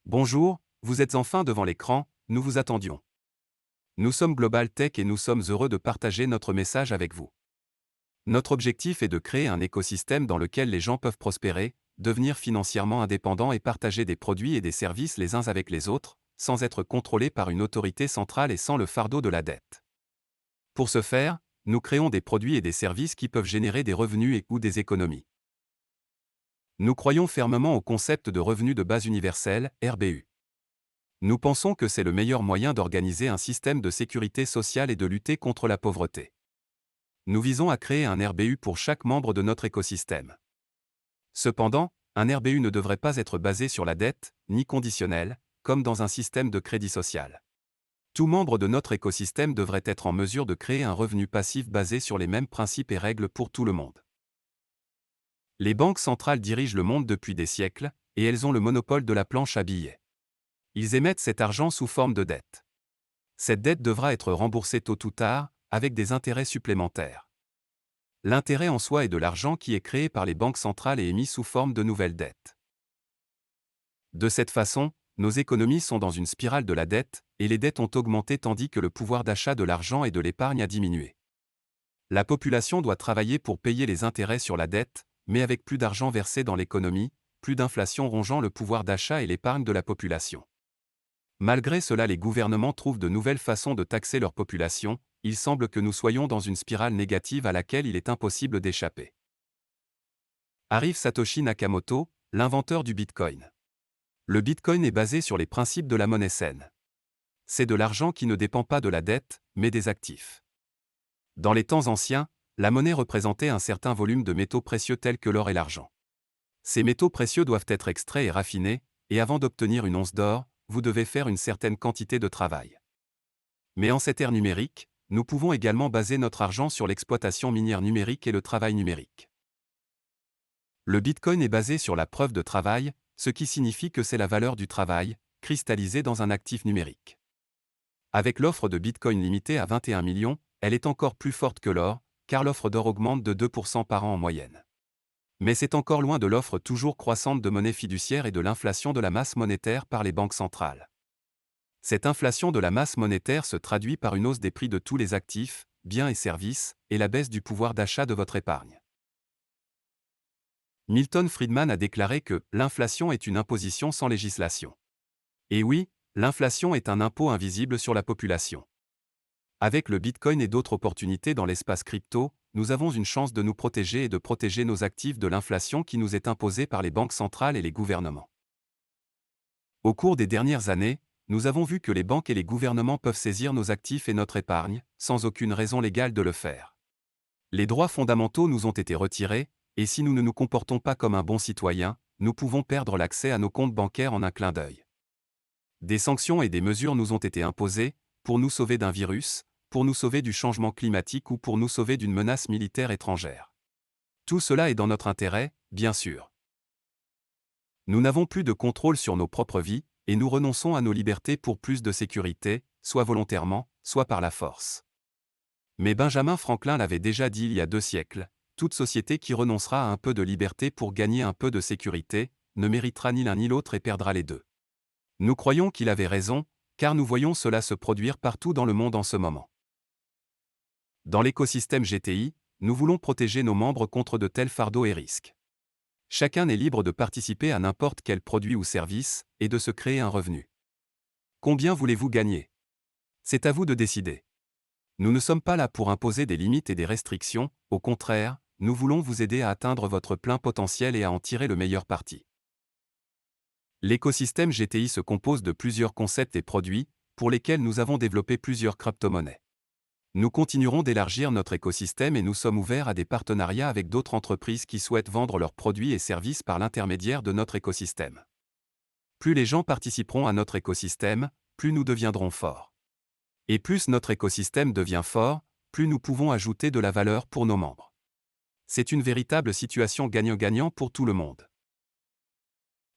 Bonjour, vous êtes enfin devant l'écran, nous vous attendions. Nous sommes Global Tech et nous sommes heureux de partager notre message avec vous. Notre objectif est de créer un écosystème dans lequel les gens peuvent prospérer, devenir financièrement indépendants et partager des produits et des services les uns avec les autres, sans être contrôlés par une autorité centrale et sans le fardeau de la dette. Pour ce faire, nous créons des produits et des services qui peuvent générer des revenus ou des économies. Nous croyons fermement au concept de revenu de base universel, RBU. Nous pensons que c'est le meilleur moyen d'organiser un système de sécurité sociale et de lutter contre la pauvreté. Nous visons à créer un RBU pour chaque membre de notre écosystème. Cependant, un RBU ne devrait pas être basé sur la dette, ni conditionnel, comme dans un système de crédit social. Tout membre de notre écosystème devrait être en mesure de créer un revenu passif basé sur les mêmes principes et règles pour tout le monde. Les banques centrales dirigent le monde depuis des siècles, et elles ont le monopole de la planche à billets. Ils émettent cet argent sous forme de dette. Cette dette devra être remboursée tôt ou tard, avec des intérêts supplémentaires. L'intérêt en soi est de l'argent qui est créé par les banques centrales et émis sous forme de nouvelles dettes. De cette façon, nos économies sont dans une spirale de la dette, et les dettes ont augmenté tandis que le pouvoir d'achat de l'argent et de l'épargne a diminué. La population doit travailler pour payer les intérêts sur la dette, mais avec plus d'argent versé dans l'économie, plus d'inflation rongeant le pouvoir d'achat et l'épargne de la population. Malgré cela, les gouvernements trouvent de nouvelles façons de taxer leur population. Il semble que nous soyons dans une spirale négative à laquelle il est impossible d'échapper. Arrive Satoshi Nakamoto, l'inventeur du Bitcoin. Le Bitcoin est basé sur les principes de la monnaie saine. C'est de l'argent qui ne dépend pas de la dette, mais des actifs. Dans les temps anciens, la monnaie représentait un certain volume de métaux précieux tels que l'or et l'argent. Ces métaux précieux doivent être extraits et raffinés, et avant d'obtenir une once d'or, vous devez faire une certaine quantité de travail. Mais en cette ère numérique, nous pouvons également baser notre argent sur l'exploitation minière numérique et le travail numérique. Le Bitcoin est basé sur la preuve de travail, ce qui signifie que c'est la valeur du travail, cristallisée dans un actif numérique. Avec l'offre de Bitcoin limitée à 21 millions, elle est encore plus forte que l'or, car l'offre d'or augmente de 2% par an en moyenne. Mais c'est encore loin de l'offre toujours croissante de monnaie fiduciaire et de l'inflation de la masse monétaire par les banques centrales. Cette inflation de la masse monétaire se traduit par une hausse des prix de tous les actifs, biens et services, et la baisse du pouvoir d'achat de votre épargne. Milton Friedman a déclaré que l'inflation est une imposition sans législation. Et oui, l'inflation est un impôt invisible sur la population. Avec le Bitcoin et d'autres opportunités dans l'espace crypto, nous avons une chance de nous protéger et de protéger nos actifs de l'inflation qui nous est imposée par les banques centrales et les gouvernements. Au cours des dernières années, nous avons vu que les banques et les gouvernements peuvent saisir nos actifs et notre épargne, sans aucune raison légale de le faire. Les droits fondamentaux nous ont été retirés, et si nous ne nous comportons pas comme un bon citoyen, nous pouvons perdre l'accès à nos comptes bancaires en un clin d'œil. Des sanctions et des mesures nous ont été imposées, pour nous sauver d'un virus, pour nous sauver du changement climatique ou pour nous sauver d'une menace militaire étrangère. Tout cela est dans notre intérêt, bien sûr. Nous n'avons plus de contrôle sur nos propres vies, et nous renonçons à nos libertés pour plus de sécurité, soit volontairement, soit par la force. Mais Benjamin Franklin l'avait déjà dit il y a 2 siècles, toute société qui renoncera à un peu de liberté pour gagner un peu de sécurité, ne méritera ni l'un ni l'autre et perdra les deux. Nous croyons qu'il avait raison, car nous voyons cela se produire partout dans le monde en ce moment. Dans l'écosystème GTI, nous voulons protéger nos membres contre de tels fardeaux et risques. Chacun est libre de participer à n'importe quel produit ou service, et de se créer un revenu. Combien voulez-vous gagner? C'est à vous de décider. Nous ne sommes pas là pour imposer des limites et des restrictions, au contraire, nous voulons vous aider à atteindre votre plein potentiel et à en tirer le meilleur parti. L'écosystème GTI se compose de plusieurs concepts et produits, pour lesquels nous avons développé plusieurs crypto-monnaies. Nous continuerons d'élargir notre écosystème et nous sommes ouverts à des partenariats avec d'autres entreprises qui souhaitent vendre leurs produits et services par l'intermédiaire de notre écosystème. Plus les gens participeront à notre écosystème, plus nous deviendrons forts. Et plus notre écosystème devient fort, plus nous pouvons ajouter de la valeur pour nos membres. C'est une véritable situation gagnant-gagnant pour tout le monde.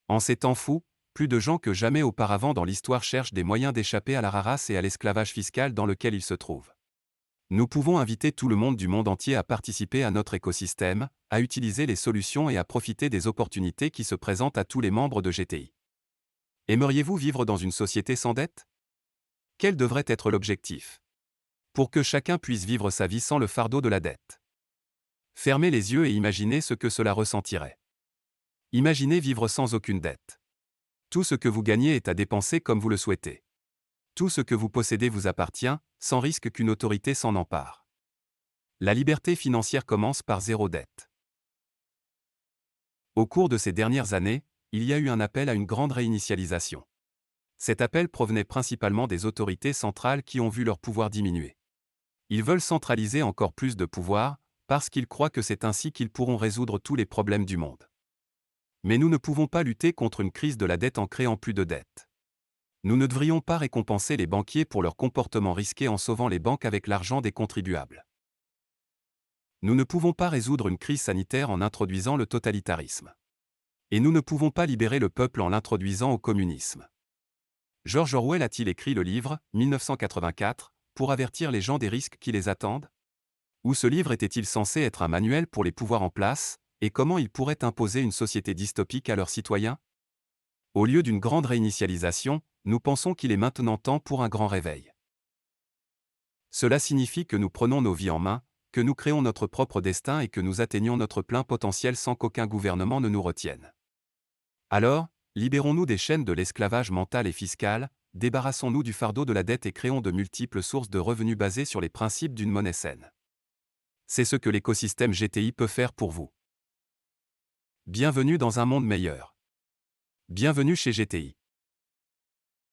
En ces temps fous, plus de gens que jamais auparavant dans l'histoire cherchent des moyens d'échapper à la rarasse et à l'esclavage fiscal dans lequel ils se trouvent. Nous pouvons inviter tout le monde du monde entier à participer à notre écosystème, à utiliser les solutions et à profiter des opportunités qui se présentent à tous les membres de GTI. Aimeriez-vous vivre dans une société sans dette? Quel devrait être l'objectif? Pour que chacun puisse vivre sa vie sans le fardeau de la dette. Fermez les yeux et imaginez ce que cela ressentirait. Imaginez vivre sans aucune dette. Tout ce que vous gagnez est à dépenser comme vous le souhaitez. Tout ce que vous possédez vous appartient, sans risque qu'une autorité s'en empare. La liberté financière commence par zéro dette. Au cours de ces dernières années, il y a eu un appel à une grande réinitialisation. Cet appel provenait principalement des autorités centrales qui ont vu leur pouvoir diminuer. Ils veulent centraliser encore plus de pouvoir, parce qu'ils croient que c'est ainsi qu'ils pourront résoudre tous les problèmes du monde. Mais nous ne pouvons pas lutter contre une crise de la dette en créant plus de dettes. Nous ne devrions pas récompenser les banquiers pour leur comportement risqué en sauvant les banques avec l'argent des contribuables. Nous ne pouvons pas résoudre une crise sanitaire en introduisant le totalitarisme. Et nous ne pouvons pas libérer le peuple en l'introduisant au communisme. George Orwell a-t-il écrit le livre, 1984, pour avertir les gens des risques qui les attendent? Ou ce livre était-il censé être un manuel pour les pouvoirs en place, et comment ils pourraient imposer une société dystopique à leurs citoyens? Au lieu d'une grande réinitialisation, nous pensons qu'il est maintenant temps pour un grand réveil. Cela signifie que nous prenons nos vies en main, que nous créons notre propre destin et que nous atteignons notre plein potentiel sans qu'aucun gouvernement ne nous retienne. Alors, libérons-nous des chaînes de l'esclavage mental et fiscal, débarrassons-nous du fardeau de la dette et créons de multiples sources de revenus basées sur les principes d'une monnaie saine. C'est ce que l'écosystème GTI peut faire pour vous. Bienvenue dans un monde meilleur. Bienvenue chez GTI.